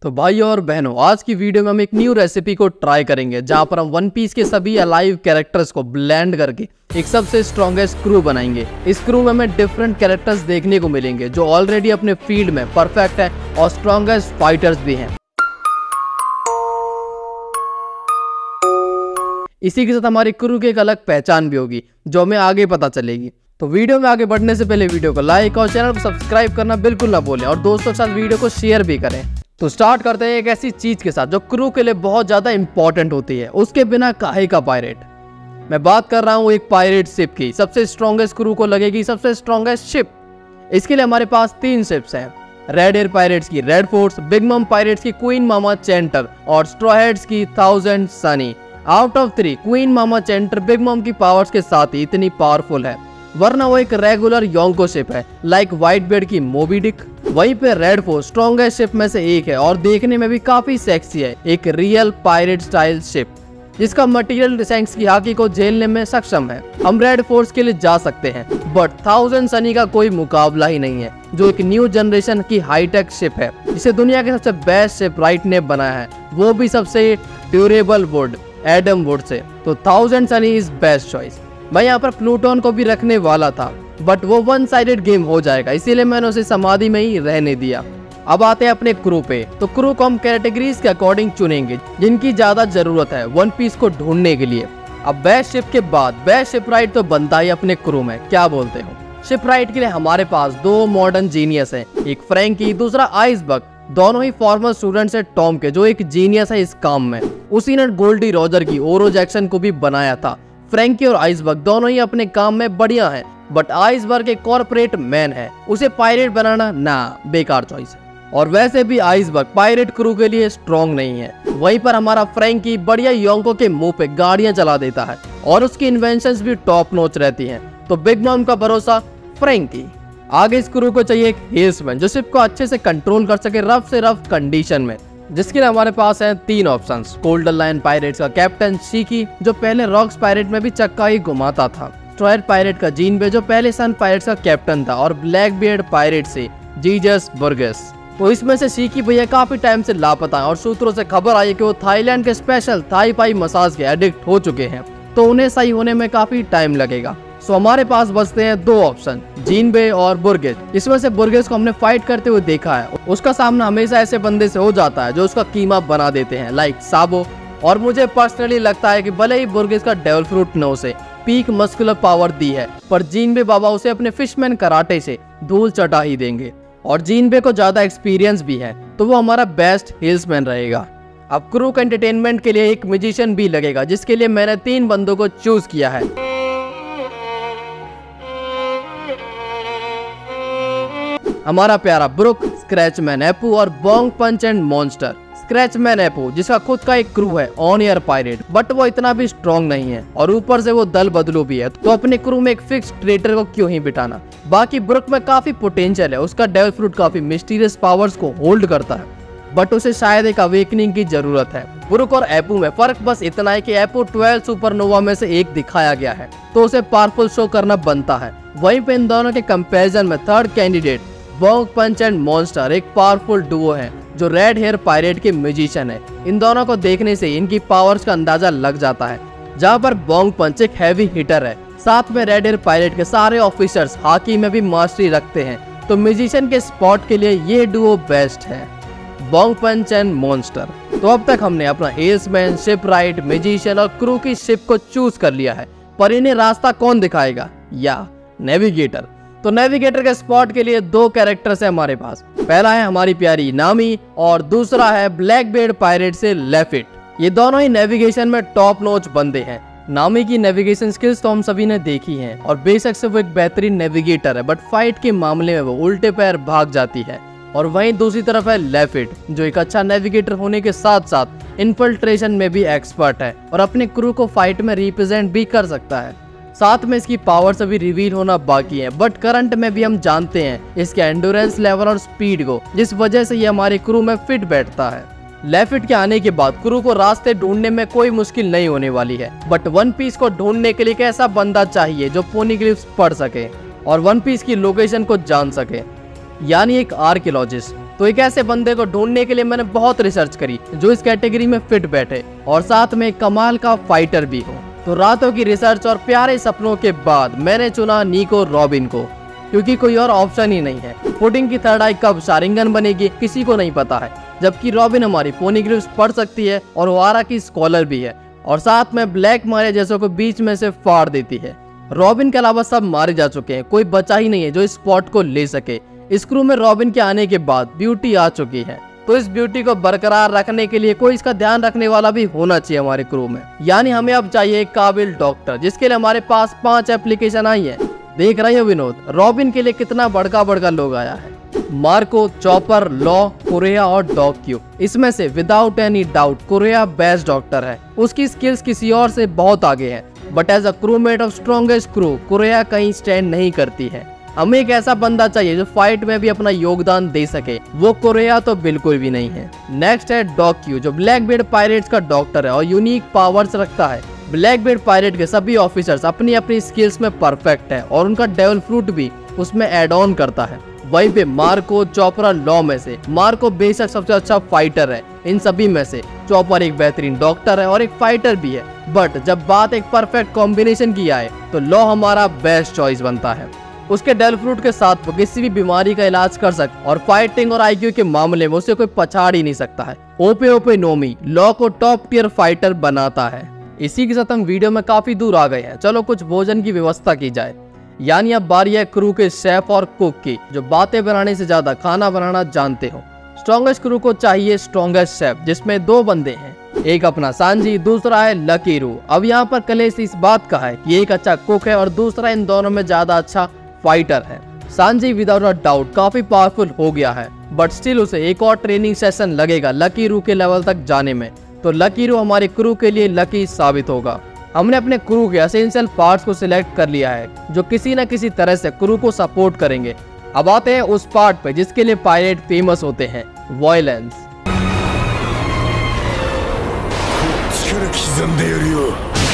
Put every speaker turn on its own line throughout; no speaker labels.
तो भाइयों और बहनों, आज की वीडियो में हम एक न्यू रेसिपी को ट्राई करेंगे जहां पर हम वन पीस के सभी अलाइव कैरेक्टर्स को ब्लेंड करके एक सबसे स्ट्रॉन्गेस्ट क्रू बनाएंगे। इस क्रू में हमें डिफरेंट कैरेक्टर्स देखने को मिलेंगे जो ऑलरेडी अपने फील्ड में परफेक्ट है और स्ट्रॉन्गेस्ट फाइटर्स भी हैं। इसी के साथ हमारी क्रू की एक अलग पहचान भी होगी जो हमें आगे पता चलेगी। तो वीडियो में आगे बढ़ने से पहले वीडियो को लाइक और चैनल को सब्सक्राइब करना बिल्कुल ना भूलें और दोस्तों के साथ वीडियो को शेयर भी करें। तो स्टार्ट करते हैं एक ऐसी चीज के साथ जो क्रू के लिए बहुत ज्यादा इंपॉर्टेंट होती है, उसके बिना काहे का पायरेट। मैं बात कर रहा हूँ एक पायरेट शिप की। सबसे स्ट्रॉन्गेस्ट क्रू को लगेगी सबसे स्ट्रॉन्गेस्ट शिप। इसके लिए हमारे पास 3 शिप्स हैं। रेड एयर पायरेट्स की red force, big mom pirates की क्वीन मामा चेंटर और स्ट्रॉ हेड्स की 1000 Sunny. Out of 3 queen mama chanter big mom की पावर्स के साथ ही इतनी पावरफुल है, वरना वो एक रेगुलर योंको शिप है लाइक व्हाइट बियर्ड की मोबी डिक। वहीं पे रेड फोर्स स्ट्रॉन्गेस्ट शिप में से एक है और देखने में भी काफी सेक्सी है, एक रियल पायरेट स्टाइल शिप जिसका मटेरियल शैंक्स की हाकी को झेलने में सक्षम है। हम रेड फोर्स के लिए जा सकते हैं, बट 1000 सनी का कोई मुकाबला ही नहीं है, जो एक न्यू जनरेशन की हाईटेक शिप है जिसे दुनिया के सबसे बेस्ट शिप राइट ने बनाया है, वो भी सबसे durable would Adam would say. तो 1000 सनी इज बेस्ट चॉइस। मैं यहाँ पर प्लूटोन को भी रखने वाला था, बट वो वन साइडेड गेम हो जाएगा, इसीलिए मैंने उसे समाधि में ही रहने दिया। अब आते हैं अपने क्रू पे। तो क्रू को हम कैटेगरीज के अकॉर्डिंग चुनेंगे जिनकी ज्यादा जरूरत है वन पीस को ढूंढने के लिए। अब बेस्ट शिप के बाद बेस्ट शिप राइट तो बनता ही अपने क्रू में, क्या बोलते हो? शिप राइट के लिए हमारे पास 2 मॉडर्न जीनियस है, एक फ्रैंकी दूसरा आइसबर्ग। दोनों ही फॉर्मर स्टूडेंट्स है टॉम के, जो एक जीनियस है इस काम में। उसी ने गोल्डी रॉजर की ओरो जैक्सन को भी बनाया था। फ्रैंकी और आइसबर्ग दोनों ही अपने काम में बढ़िया हैं, बट आइसबर्ग एक कॉर्पोरेट मैन है, उसे पायरेट बनाना ना बेकार चॉइस है। और वैसे भी आइसबर्ग पायरेट क्रू के लिए स्ट्रॉन्ग नहीं है। वहीं पर हमारा फ्रैंकी बढ़िया योंको के मुंह पे गाड़ियां चला देता है और उसकी इन्वेंशंस भी टॉप नॉच रहती हैं। तो बिग मम का भरोसा फ्रैंकी। आगे इस क्रू को चाहिए एक हेल्समैन जो शिप को अच्छे से कंट्रोल कर सके रफ से रफ कंडीशन में, जिसके लिए हमारे पास है 3 ऑप्शंस। गोल्डन लायन पायरेट्स का कैप्टन शिकी, जो पहले रॉक्स पायरेट में भी चक्का ही घुमाता था। स्ट्रॉयर पायरेट का जीन बे, जो पहले सन पायरेट्स का कैप्टन था। और ब्लैक बियर्ड पायरेट से जीजस बुर्गेस। तो इसमें से शिकी भैया काफी टाइम से लापता है और सूत्रों से खबर आई कि वो थाईलैंड के स्पेशल थाई पाई मसाज के एडिक्ट हो चुके हैं, तो उन्हें सही होने में काफी टाइम लगेगा। सो हमारे पास बचते हैं 2 ऑप्शन, जीन बे और बुर्गेस। इसमें से बुर्गेस को हमने फाइट करते हुए देखा है, उसका सामना हमेशा ऐसे बंदे से हो जाता है जो उसका कीमा बना देते हैं लाइक साबो। और मुझे पर्सनली लगता है कि भले ही बुर्गेस का डेविल फ्रूट ने उसे पीक मस्कुलर पावर दी है, पर जीन बे बाबा उसे अपने फिशमैन कराटे से धूल चटा ही देंगे। और जीन बे को ज्यादा एक्सपीरियंस भी है, तो वो हमारा बेस्ट हिल्समैन रहेगा। अब क्रू का एंटरटेनमेंट के लिए एक म्यूजिशियन भी लगेगा, जिसके लिए मैंने 3 बंदों को चूज किया है। हमारा प्यारा ब्रुक, स्क्रैचमैन एपू और बोंग पंच एंड मॉन्स्टर। स्क्रैचमैन एपू जिसका खुद का एक क्रू है ऑन एयर पायरेट, बट वो इतना भी स्ट्रॉन्ग नहीं है और ऊपर से वो दल बदलू भी है, तो अपने क्रू में एक फिक्स ट्रेटर को क्यों ही बिठाना। बाकी ब्रुक में काफी पोटेंशियल है, उसका डेविल फ्रूट काफी मिस्टीरियस पावर्स को होल्ड करता है, बट उसे शायद एक अवेकनिंग की जरूरत है। ब्रुक और एपू में फर्क बस इतना है कि एपू 12 सुपरनोवा में से एक दिखाया गया है, तो उसे पावरफुल शो करना बनता है। वहीं पे इन दोनों के कंपैरिजन में third candidate Bonk Punch and Monster एक पावरफुल डुओ है जो रेड हेयर पायरेट के म्यूजिशियन है। इन दोनों को देखने से इनकी पावर्स का अंदाजा लग जाता है। जहाँ पर बोंग पंच एक हैवी हिटर है, साथ में रेड हेयर पायरेट के सारे ऑफिसर्स हाकी में भी मास्टरी रखते हैं, तो म्यूजिशियन के स्पॉट के लिए ये डुओ बेस्ट है, बोंग पंच एंड मॉन्स्टर। तो अब तक हमने अपना हेल्समैन, शिप राइट, म्यूजिशियन और क्रू की शिप को चूज कर लिया है, पर इन्हें रास्ता कौन दिखाएगा? या नेविगेटर। तो नेविगेटर के स्पॉट के लिए 2 कैरेक्टर्स है हमारे पास। पहला है हमारी प्यारी नामी और दूसरा है ब्लैक बियर्ड पायरेट से लेफिट। ये दोनों ही नेविगेशन में टॉप नॉच बंदे हैं। नामी की नेविगेशन स्किल्स तो हम सभी ने देखी हैं और बेशक से वो एक बेहतरीन नेविगेटर है, बट फाइट के मामले में वो उल्टे पैर भाग जाती है। और वहीं दूसरी तरफ है लेफिट, जो एक अच्छा नेविगेटर होने के साथ साथ इन्फिल्ट्रेशन में भी एक्सपर्ट है और अपने क्रू को फाइट में रिप्रेजेंट भी कर सकता है। साथ में इसकी पावर्स अभी रिवील होना बाकी है, बट करंट में भी हम जानते हैं इसके एंडोरेंस लेवल और स्पीड को, जिस वजह से ये हमारे क्रू में फिट बैठता है। लेफिट के आने के बाद क्रू को रास्ते ढूंढने में कोई मुश्किल नहीं होने वाली है, बट वन पीस को ढूंढने के लिए एक ऐसा बंदा चाहिए जो पोनीग्लिफ्स पढ़ सके और वन पीस की लोकेशन को जान सके, यानी एक आर्कियोलॉजिस्ट। तो एक ऐसे बंदे को ढूंढने के लिए मैंने बहुत रिसर्च करी जो इस कैटेगरी में फिट बैठे और साथ में कमाल का फाइटर भी हो। तो रातों की रिसर्च और प्यारे सपनों के बाद मैंने चुना निको रॉबिन को, क्योंकि कोई और ऑप्शन ही नहीं है। पुडिंग की थर्ड आई कब शारिंगन बनेगी किसी को नहीं पता है, जबकि रॉबिन हमारी पोनीग्रिफ्स पढ़ सकती है और वारा की स्कॉलर भी है और साथ में ब्लैक मारे जैसों को बीच में से फाड़ देती है। रॉबिन के अलावा सब मारे जा चुके हैं, कोई बचा ही नहीं है जो इस स्पॉट को ले सके। इस क्रू में रॉबिन के आने के बाद ब्यूटी आ चुकी है, तो इस ब्यूटी को बरकरार रखने के लिए कोई इसका ध्यान रखने वाला भी होना चाहिए हमारे क्रू में। यानी हमें अब चाहिए एक काबिल डॉक्टर, जिसके लिए हमारे पास 5 एप्लीकेशन आई है। देख रहे हो विनोद, रॉबिन के लिए कितना बड़का लोग आया है। मार्को, चॉपर, लॉ, कोरिया और डॉग क्यू। इसमें से without any doubt Kureha best doctor है। उसकी स्किल्स किसी और से बहुत आगे है, but as a crewmate of strongest crew Kureha कहीं स्टैंड नहीं करती है। हमें एक ऐसा बंदा चाहिए जो फाइट में भी अपना योगदान दे सके, वो कोरिया तो बिल्कुल भी नहीं है। नेक्स्ट है डॉग क्यू, जो ब्लैकबीड पायरेट्स का डॉक्टर है और यूनिक पावर्स रखता है। ब्लैकबीड पायरेट के सभी ऑफिसर्स अपनी अपनी स्किल्स में परफेक्ट है और उनका डेविल फ्रूट भी उसमें एड ऑन करता है। वहीं पे मार्को, चॉपर, लॉ में से मार्को बेशक सबसे अच्छा फाइटर है। इन सभी में से चॉपर एक बेहतरीन डॉक्टर है और एक फाइटर भी है, बट जब बात एक परफेक्ट कॉम्बिनेशन की आए तो लॉ हमारा बेस्ट चॉइस बनता है। उसके डेल फ्रूट के साथ वो किसी भी बीमारी का इलाज कर सकता और फाइटिंग और आईक्यू के मामले में उसे कोई पछाड़ ही नहीं सकता है। ओपे नोमी लॉ को टॉप टियर फाइटर बनाता है। इसी के साथ हम वीडियो में काफी दूर आ गए हैं, चलो कुछ भोजन की व्यवस्था की जाए। यानी अब बारी है क्रू के शेफ और कुक की, जो बातें बनाने से ज्यादा खाना बनाना जानते हो। स्ट्रॉन्गेस्ट क्रू को चाहिए स्ट्रॉन्गेस्ट शेफ, जिसमें 2 बंदे हैं, एक अपना सांजी, दूसरा है लकी रू। अब यहाँ पर कलेश इस बात का है कि एक अच्छा कुक है और दूसरा इन दोनों में ज्यादा अच्छा फाइटर है। सांजी विदाउट अ डाउट काफी पावरफुल हो गया है, बट स्टिल उसे एक और ट्रेनिंग सेशन लगेगा लकी रू के लेवल तक जाने में। तो लकी रू हमारे क्रू के लिए लकी साबित होगा। हमने अपने क्रू के एसेंशियल पार्ट्स को सिलेक्ट कर लिया है, जो किसी न किसी तरह से क्रू को सपोर्ट करेंगे। अब आते हैं उस पार्ट पे जिसके लिए पायरेट फेमस होते हैं, वायलेंस।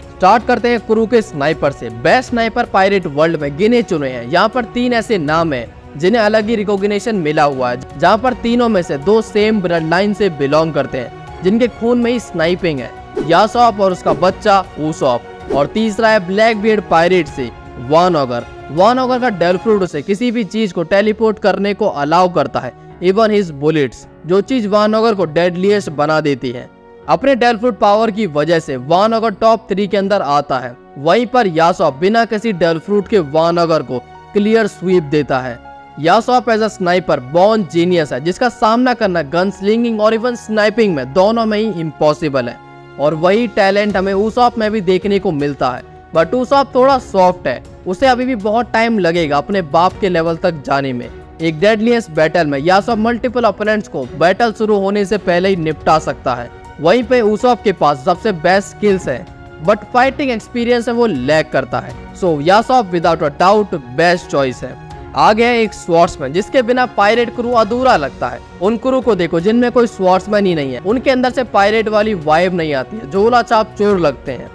स्टार्ट करते हैं क्रू के स्नाइपर से। बेस्ट स्नाइपर पायरेट वर्ल्ड में गिने चुने हैं। यहाँ पर 3 ऐसे नाम हैं जिन्हें अलग ही रिकॉग्निशन मिला हुआ है, जहाँ पर तीनों में से 2 सेम ब्लड लाइन से बिलोंग करते हैं, जिनके खून में ही स्नाइपिंग है। यासॉप और उसका बच्चा ऊसॉप। और तीसरा है ब्लैकबीड पायरेट से वान ऑगर। वान ऑगर का डेल फ्रूट उसे किसी भी चीज को टेलीपोर्ट करने को अलाउ करता है, इवन हिज बुलेट्स, जो चीज वान ऑगर को डेडलीस्ट बना देती है। अपने डेल फ्रूट पावर की वजह से वान ऑगर टॉप 3 के अंदर आता है। वहीं पर यासॉप बिना किसी डेल फ्रूट के वान ऑगर को क्लियर स्वीप देता है। Yasopp as a sniper born genius है, जिसका सामना करना गन स्लिंगिंग और इवन स्नाइपिंग में दोनों में ही इम्पॉसिबल है। और वही टैलेंट हमें ऊसॉप में भी देखने को मिलता है, बट ऊसॉप थोड़ा सॉफ्ट है, उसे अभी भी बहुत टाइम लगेगा अपने बाप के लेवल तक जाने में। एक डेडलीस्ट बैटल में यासॉप मल्टीपल ओपोनेंट्स को बैटल शुरू होने से पहले ही निपटा सकता है। वहीं पे ऊसॉप के पास सबसे बेस्ट स्किल्स है, बट फाइटिंग एक्सपीरियंस है वो लैक करता है। So Yasopp without a doubt best choice है। आगे है एक स्वॉर्ड्समैन, जिसके बिना पायरेट क्रू अधूरा लगता है। उन क्रू को देखो जिनमें कोई स्वॉर्ड्समैन ही नहीं है, उनके अंदर से पायरेट वाली वाइब नहीं आती है, झोला छाप चोर लगते हैं।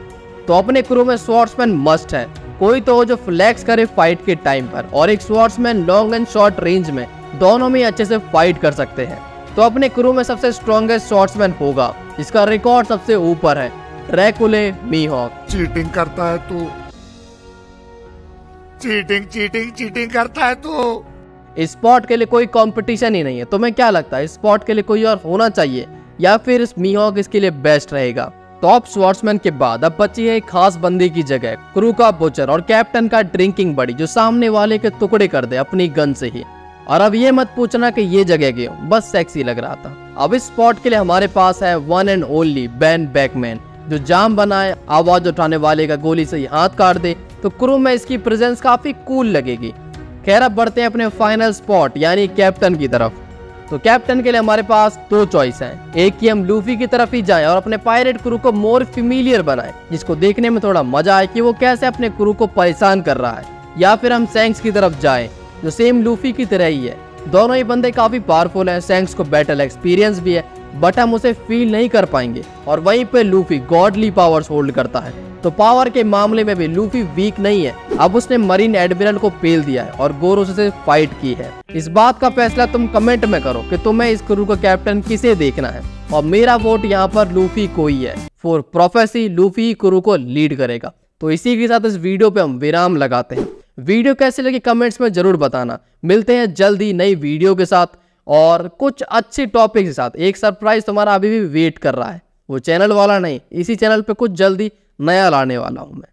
तो अपने क्रू में स्वॉर्ड्समैन मस्ट है, कोई तो हो जो फ्लैक्स करे फाइट के टाइम पर, और एक swordsman long and short range में दोनों में अच्छे से फाइट कर सकते हैं। तो अपने क्रू में सबसे स्ट्रॉन्गेस्ट स्वॉर्ड्समैन होगा, जिसका रिकॉर्ड सबसे ऊपर है, ड्रैकुले मीहॉक।
चीटिंग करता है तू, चीटिंग करता है तू।
इस स्पॉट के लिए कोई कंपटीशन ही नहीं है। तुम्हें क्या लगता है इस स्पॉट के लिए कोई और होना चाहिए या फिर इस मीहॉक इसके लिए बेस्ट रहेगा? टॉप स्वॉर्ड्समैन के बाद अब बची है एक खास बंदे की जगह, क्रू का बुचर और कैप्टन का ड्रिंकिंग बड़ी, जो सामने वाले के टुकड़े कर दे अपनी गन से ही। और अब ये मत पूछना कि ये जगह क्यों, बस सेक्सी लग रहा था। अब इस स्पॉट के लिए हमारे पास है one and only Ben Beckmann, जो जाम बनाए, आवाज उठाने वाले का गोली से हाथ काट दे, तो क्रू में इसकी प्रेजेंस काफी कूल लगेगी। खैर अब बढ़ते हैं अपने फाइनल स्पॉट यानी कैप्टन की तरफ। तो कैप्टन के लिए हमारे पास 2 चॉइस हैं, एक कि हम लूफी की तरफ ही जाएं और अपने पायरेट क्रू को मोर फेमिलियर बनाएं, जिसको देखने में थोड़ा मजा आए कि वो कैसे अपने क्रू को परेशान कर रहा है, या फिर हम सैंक्स की तरफ जाएं जो सेम लूफी की तरह ही है। दोनों ही बंदे काफी पावरफुल हैं, सैंक्स को बैटल एक्सपीरियंस भी है, बट हम उसे फील नहीं कर पाएंगे। और वहीं पे लूफी गॉडली पावर्स होल्ड करता है, तो पावर के मामले में भी लूफी वीक नहीं है। अब उसने मरीन एडमिरल को पेल दिया है और गोरो से फाइट की है। इस बात का फैसला तुम कमेंट में करो कि तुम्हें इस क्रू का कैप्टन किसे देखना है, और मेरा वोट यहाँ पर लूफी को ही है। फॉर प्रोफेसी लूफी क्रू को लीड करेगा। तो इसी के साथ इस वीडियो पे हम विराम लगाते हैं। वीडियो कैसे लगी कमेंट्स में जरूर बताना। मिलते हैं जल्दी नई वीडियो के साथ और कुछ अच्छे टॉपिक के साथ। एक सरप्राइज तुम्हारा अभी भी वेट कर रहा है, वो चैनल वाला नहीं, इसी चैनल पे कुछ जल्दी नया लाने वाला हूं मैं।